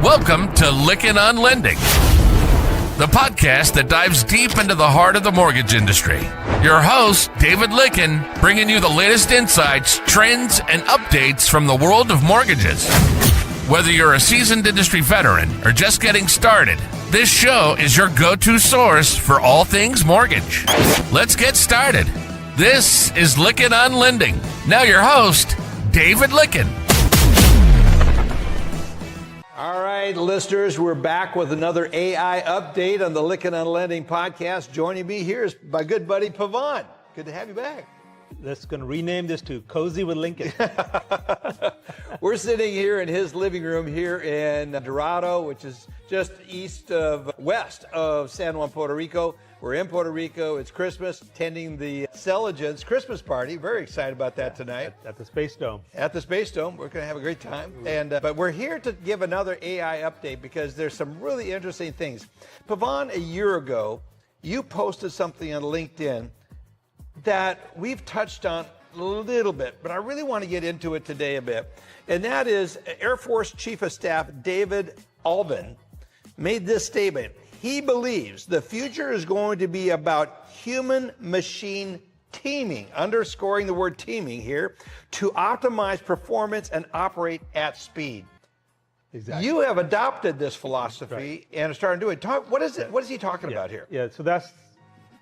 Welcome to Lickin' on Lending, the podcast that dives deep into the heart of the mortgage industry. Your host, David Lickin, bringing you the latest insights, trends, and updates from the world of mortgages. Whether you're a seasoned industry veteran or just getting started, this show is your go-to source for all things mortgage. Let's get started. This is Lickin' on Lending. Now your host, David Lickin. All right, listeners, we're back with another AI update on the Lickin' on Lending podcast. Joining me here is my good buddy, Pavan. Good to have you back. Let's going to rename this to Cozy with Lincoln. We're sitting here in his living room here in Dorado, which is just west of San Juan, Puerto Rico. We're in Puerto Rico. It's Christmas, attending the Celigent's Christmas party. Very excited about that tonight. At the Space Dome. At the Space Dome. We're going to have a great time. But we're here to give another AI update because there's some really interesting things. Pavan, a year ago, you posted something on LinkedIn that we've touched on a little bit, but I really want to get into it today a bit. And that is Air Force Chief of Staff David Allvin made this statement. He believes the future is going to be about human-machine teaming, underscoring the word teaming here, to optimize performance and operate at speed. Exactly. You have adopted this philosophy and are starting to do it. What is it? What is he talking about here? Yeah, so that's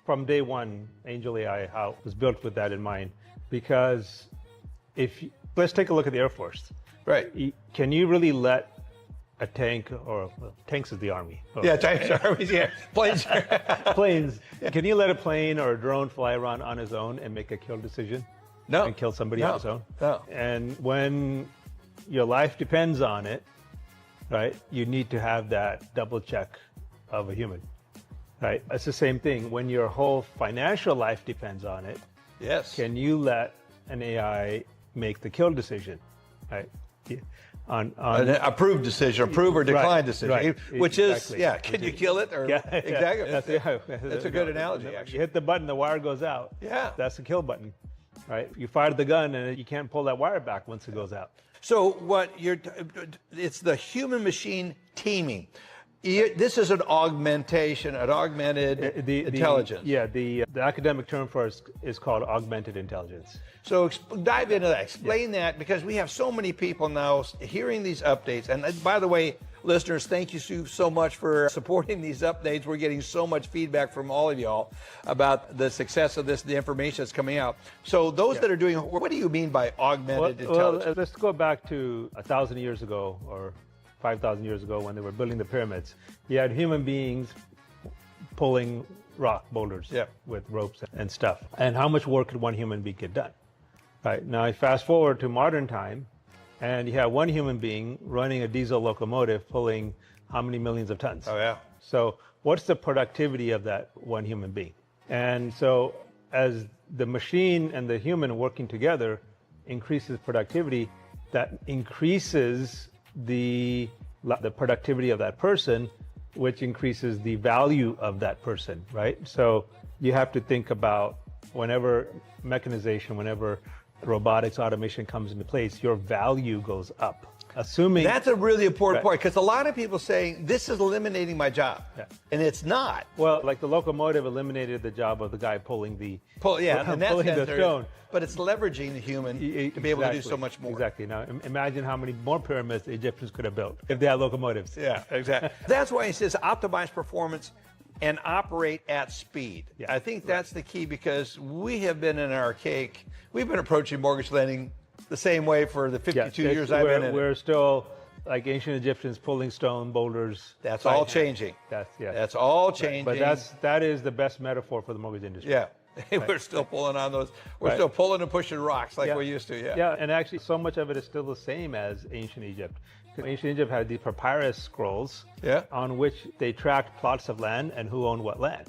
from day one, Angel AI, how it was built with that in mind. Because let's take a look at the Air Force. Right. Can you really let a tank, tanks is the Army. Yeah, tanks are Army, yeah. Planes. Planes. Yeah. Can you let a plane or a drone fly around on his own and make a kill decision? No. And kill somebody on his own? No. And when your life depends on it, right, you need to have that double check of a human, right? It's the same thing. When your whole financial life depends on it, yes. Can you let an AI make the kill decision, right? On an approved decision, approve or decline decision, right. Which exactly. is, can you kill it? Or exactly. That's a good analogy, actually. You hit the button, the wire goes out. Yeah. That's the kill button, right? You fired the gun and you can't pull that wire back once it goes out. So it's the human-machine teaming. This is an augmented intelligence. The academic term for it is called augmented intelligence. So dive into that. Explain that, because we have so many people now hearing these updates. And by the way, listeners, thank you so much for supporting these updates. We're getting so much feedback from all of y'all about the success of this, the information that's coming out. So those that are doing, what do you mean by augmented intelligence? Well, let's go back to 1,000 years ago, or 5,000 years ago, when they were building the pyramids. You had human beings pulling rock boulders with ropes and stuff. And how much work could one human being get done? Right. Now, fast forward to modern time, and you have one human being running a diesel locomotive pulling how many millions of tons? Oh, yeah. So what's the productivity of that one human being? And so as the machine and the human working together increases productivity, that increases the productivity of that person, which increases the value of that person, right? So you have to think about whenever mechanization, whenever robotics, automation comes into place, your value goes up. Assuming that's a really important point, because a lot of people saying this is eliminating my job, and it's not. Well, like the locomotive eliminated the job of the guy pulling the stone, but it's leveraging the human to be able to do so much more. Exactly. Now, imagine how many more pyramids the Egyptians could have built if they had locomotives. Yeah, exactly. That's why he says optimize performance and operate at speed. Yeah, I think that's the key, because we have been in an archaic. We've been approaching mortgage lending the same way for the 52 years I've been in it. We're still like ancient Egyptians pulling stone boulders. That's all changing. That's all changing. But that is the best metaphor for the mortgage industry. Yeah. We're still pulling on those. We're still pulling and pushing rocks like we used to. Yeah, and actually so much of it is still the same as ancient Egypt. Ancient Egypt had these papyrus scrolls on which they tracked plots of land and who owned what land.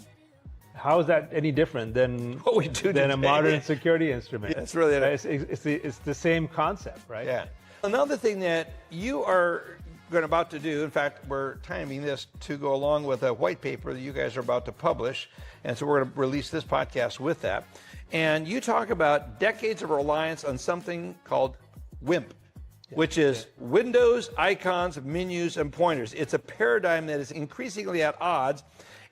How is that any different than what we do than today? A modern security instrument? That's really it's the same concept, right? Yeah. Another thing that you are about to do, in fact, we're timing this to go along with a white paper that you guys are about to publish, and so we're going to release this podcast with that. And you talk about decades of reliance on something called WIMP. which is windows, icons, menus, and pointers. It's a paradigm that is increasingly at odds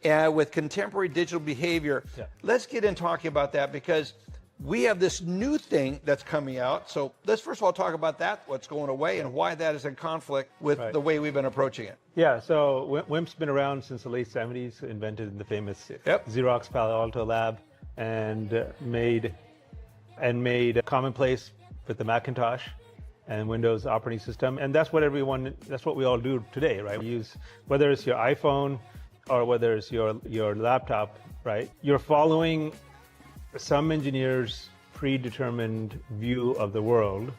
with contemporary digital behavior. Yeah. Let's get in talking about that, because we have this new thing that's coming out. So let's first of all talk about that, what's going away, and why that is in conflict with the way we've been approaching it. Yeah, so WIMP's been around since the late 70s, invented in the famous Xerox Palo Alto lab, and made commonplace with the Macintosh and Windows operating system. And that's what we all do today, right? We use, whether it's your iPhone or whether it's your laptop, right? You're following some engineer's predetermined view of the world,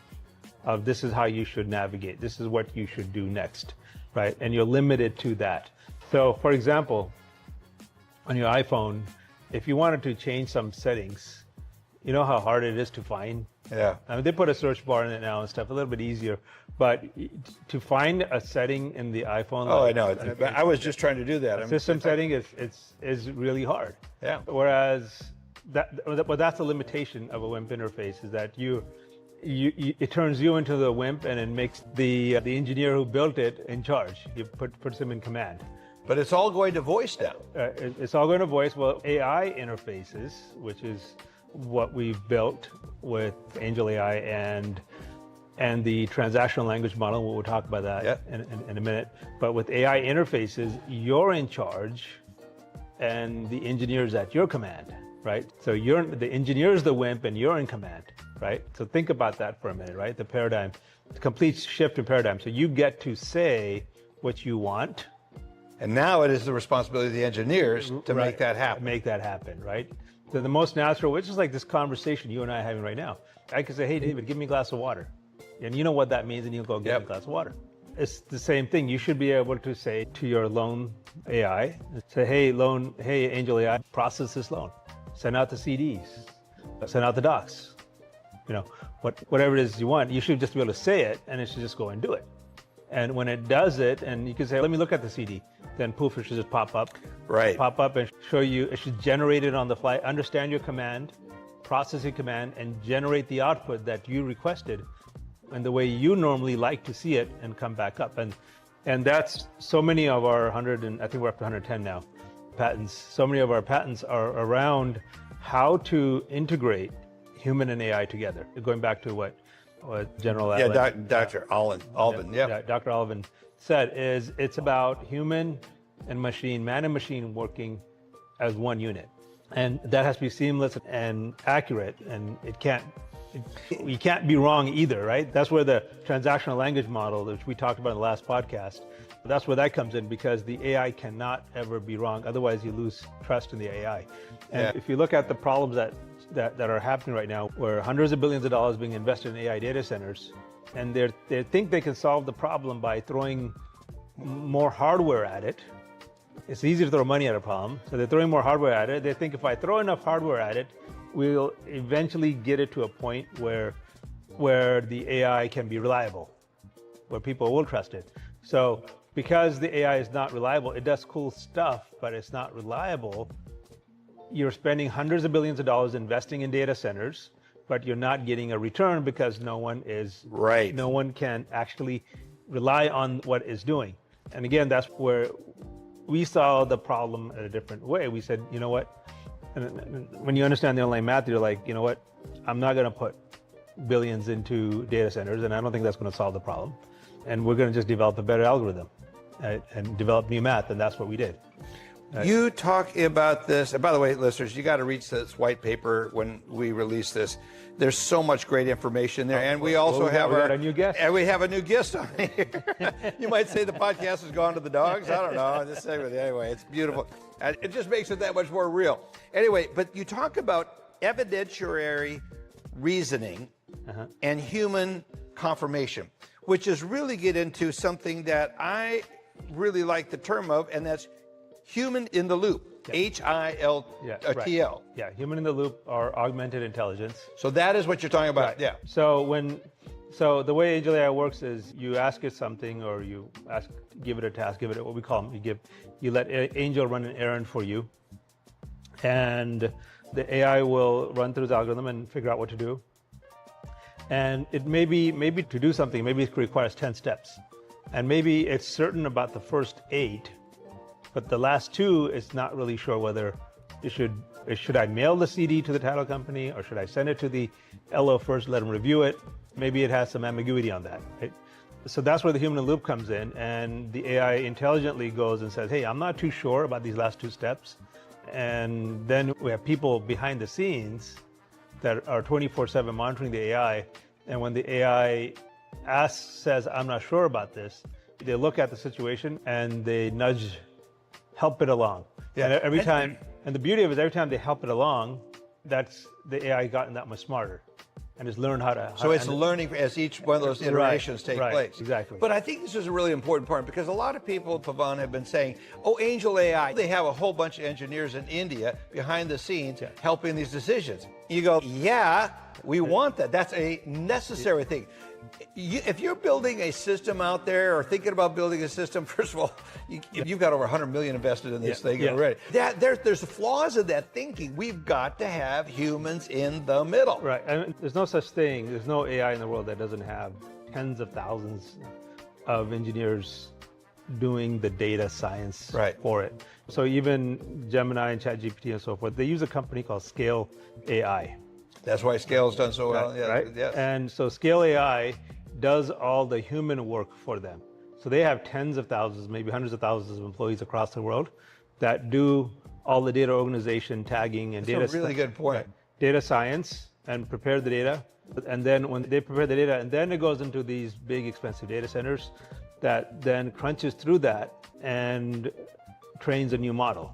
of this is how you should navigate, this is what you should do next, right? And you're limited to that. So for example, on your iPhone, if you wanted to change some settings, you know how hard it is to find? Yeah. I mean, they put a search bar in it now and stuff, a little bit easier, but to find a setting in the iPhone. Oh, I know. I was just trying to do that. System setting is really hard. Yeah. Whereas that's a limitation of a WIMP interface, is that it turns you into the WIMP, and it makes the engineer who built it in charge. You puts him in command. But it's all going to voice now. It's all going to voice. Well, AI interfaces, which is what we've built with Angel AI and the transactional language model. We'll talk about that in a minute. But with AI interfaces, you're in charge, and the engineer's at your command, right? So the engineer's the WIMP, and you're in command, right? So think about that for a minute, right? The paradigm, the complete shift in paradigm. So you get to say what you want. And now it is the responsibility of the engineers to make that happen. Make that happen, right? So the most natural, which is like this conversation you and I are having right now. I could say, hey, David, give me a glass of water. And you know what that means, and you'll go get me a glass of water. It's the same thing. You should be able to say to your loan AI, say, hey, Angel AI, process this loan. Send out the CDs, send out the docs. You know, whatever it is you want, you should just be able to say it, and it should just go and do it. And when it does it, and you can say, let me look at the CD, then poof, it should just pop up. Right. Pop up and show you, it should generate it on the fly, understand your command, process your command, and generate the output that you requested and the way you normally like to see it, and come back up. And that's so many of our I think we're up to 110 now, patents. So many of our patents are around how to integrate human and AI together. Going back to what General Dr. Alvin. Dr. Alvin said, is it's about human and machine, man and machine working as one unit, and that has to be seamless and accurate, and you can't be wrong either, right? That's where the transactional language model, which we talked about in the last podcast, that's where that comes in, because the AI cannot ever be wrong. Otherwise, you lose trust in the AI. And if you look at the problems that are happening right now, where hundreds of billions of dollars being invested in AI data centers, and they think they can solve the problem by throwing more hardware at it. It's easy to throw money at a problem, so they're throwing more hardware at it. They think if I throw enough hardware at it, we'll eventually get it to a point where the AI can be reliable, where people will trust it. So because the AI is not reliable, it does cool stuff, but it's not reliable. You're spending hundreds of billions of dollars investing in data centers, but you're not getting a return because no one can actually rely on what it's doing. And again, that's where we saw the problem in a different way. We said, you know what? And when you understand the online math, you're like, you know what? I'm not going to put billions into data centers, and I don't think that's going to solve the problem. And we're going to just develop a better algorithm, right? And develop new math, and that's what we did. You talk about this, and by the way, listeners, you got to read this white paper when we release this. There's so much great information there, and we also have a new guest. And we have a new guest on here. You might say the podcast has gone to the dogs. I don't know. Anyway, it's beautiful. It just makes it that much more real. Anyway, but you talk about evidentiary reasoning and human confirmation, which is really get into something that I really like the term of, and that's human in the loop. HILTL. Yeah, human in the loop, or augmented intelligence. So that is what you're talking about. Right. Yeah. So the way Angel AI works is you ask it something, or give it a task, give it what we call them. You let Angel run an errand for you, and the AI will run through the algorithm and figure out what to do. And it maybe to do something, maybe it requires 10 steps. And maybe it's certain about the first 8, but the last 2 is not really sure whether it should I mail the CD to the title company, or should I send it to the LO first, let them review it? Maybe it has some ambiguity on that. Right? So that's where the human in the loop comes in, and the AI intelligently goes and says, hey, I'm not too sure about these last 2 steps. And then we have people behind the scenes that are 24/7 monitoring the AI. And when the AI says, I'm not sure about this, they look at the situation and they help it along. Yeah. And every time, and the beauty of it is every time they help it along, that's the AI gotten that much smarter and has learned how to. So it's learning as each one of those iterations take place. Exactly. But I think this is a really important part, because a lot of people, Pavan, have been saying, oh, Angel AI, they have a whole bunch of engineers in India behind the scenes helping these decisions. You go, yeah, we want that. That's a necessary thing. If you're building a system out there or thinking about building a system, first of all, you've got over 100 million invested in this thing already. There's flaws in that thinking. We've got to have humans in the middle. Right. And there's no such thing. There's no AI in the world that doesn't have tens of thousands of engineers doing the data science for it. So even Gemini and ChatGPT and so forth, they use a company called Scale AI. That's why Scale's done so well. Right? Yes. And so Scale AI does all the human work for them. So they have tens of thousands, maybe hundreds of thousands of employees across the world that do all the data organization, tagging, and That's a really good point. Data science, and prepare the data. And then when they prepare the data, and then it goes into these big expensive data centers that then crunches through that and trains a new model,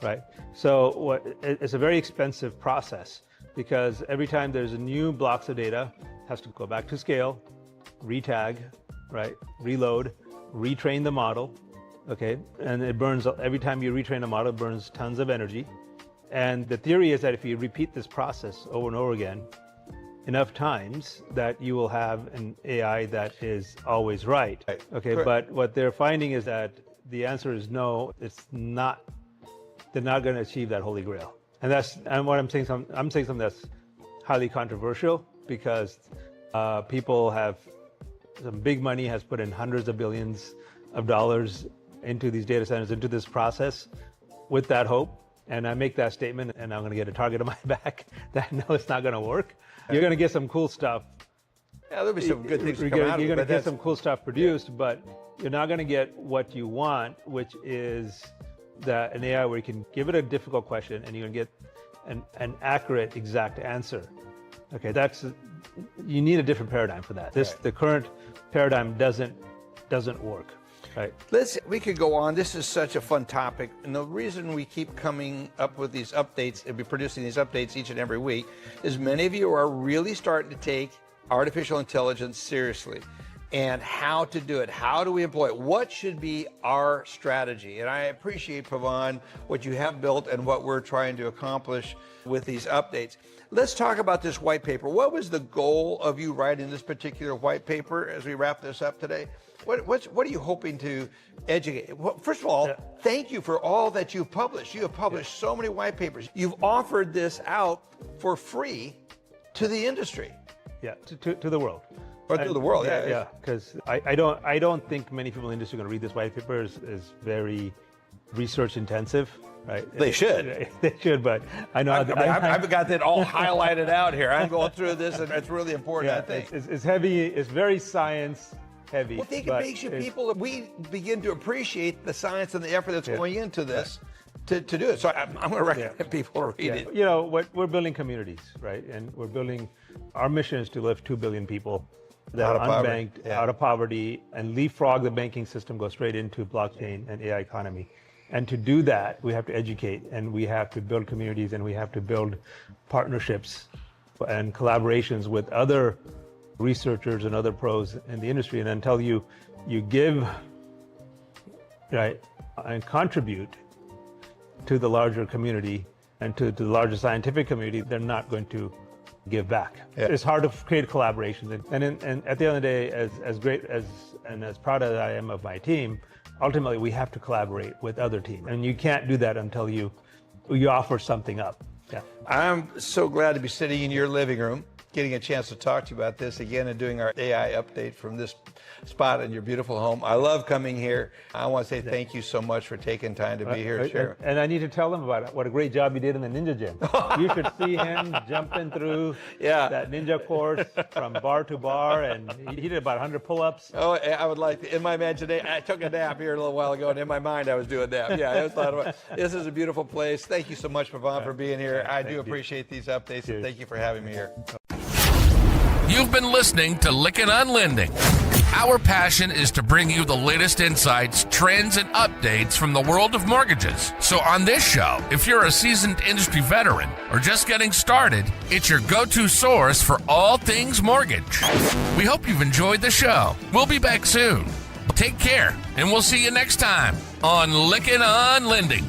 right? So it's a very expensive process, because every time there's a new blocks of data, it has to go back to Scale, retag, right? Reload, retrain the model, okay? And it burns, every time you retrain a model, it burns tons of energy. And the theory is that if you repeat this process over and over again, enough times, that you will have an AI that is always right. Okay, correct. But what they're finding is that the answer is no, it's not, they're not going to achieve that holy grail. And what I'm saying something that's highly controversial, because people have, some big money has put in hundreds of billions of dollars into these data centers, into this process, with that hope. And I make that statement, and I'm going to get a target on my back that no, it's not going to work. You're going to get some cool stuff. Yeah, there'll be some good things to come out of it. You're going to get some cool stuff produced, but you're not going to get what you want, which is an AI where you can give it a difficult question and you're going to get an accurate, exact answer. Okay, you need a different paradigm for that. The current paradigm doesn't work. Right. We could go on. This is such a fun topic. And the reason we keep coming up with these updates and be producing these updates each and every week is many of you are really starting to take artificial intelligence seriously, and how to do it. How do we employ it? What should be our strategy? And I appreciate, Pavan, what you have built and what we're trying to accomplish with these updates. Let's talk about this white paper. What was the goal of you writing this particular white paper as we wrap this up today? What are you hoping to educate? Well, first of all, thank you for all that you've published. You have published so many white papers. You've offered this out for free to the industry. Yeah, to the world. Or to the world, yeah. Because I don't think many people in the industry are going to read this white paper. Is very research intensive, right? They should. They should, but I know I've got that all highlighted out here. I'm going through this, and it's really important. I think it's heavy. It's very science heavy. Well, I think it makes you people. We begin to appreciate the science and the effort that's going into this. To do it. So I'm going to recommend people to read it. You know, we're building communities, right? And our mission is to lift 2 billion people that are unbanked, out of poverty, and leapfrog the banking system, go straight into blockchain and AI economy. And to do that, we have to educate, and we have to build communities, and we have to build partnerships and collaborations with other researchers and other pros in the industry. And until you give, right, and contribute to the larger community and to the larger scientific community, they're not going to give back. Yeah. It's hard to create collaborations. And at the end of the day, as great as and as proud as I am of my team, ultimately we have to collaborate with other teams. And you can't do that until you offer something up. Yeah. I'm so glad to be sitting in your living room. getting a chance to talk to you about this again and doing our AI update from this spot in your beautiful home. I love coming here. I want to say thank you so much for taking time to be here and share. And I need to tell them about it, what a great job you did in the Ninja Gym. You should see him jumping through that ninja course from bar to bar, and he did about 100 pull-ups. Oh, I would like to. In my imagination, I took a nap here a little while ago, and in my mind I was doing that. Yeah, it was a lot of fun. This is a beautiful place. Thank you so much, Pavan, for being here. I do appreciate these updates, and thank you for having me here. You've been listening to Lickin' on Lending. Our passion is to bring you the latest insights, trends, and updates from the world of mortgages. So on this show, if you're a seasoned industry veteran or just getting started, it's your go-to source for all things mortgage. We hope you've enjoyed the show. We'll be back soon. Take care, and we'll see you next time on Lickin' on Lending.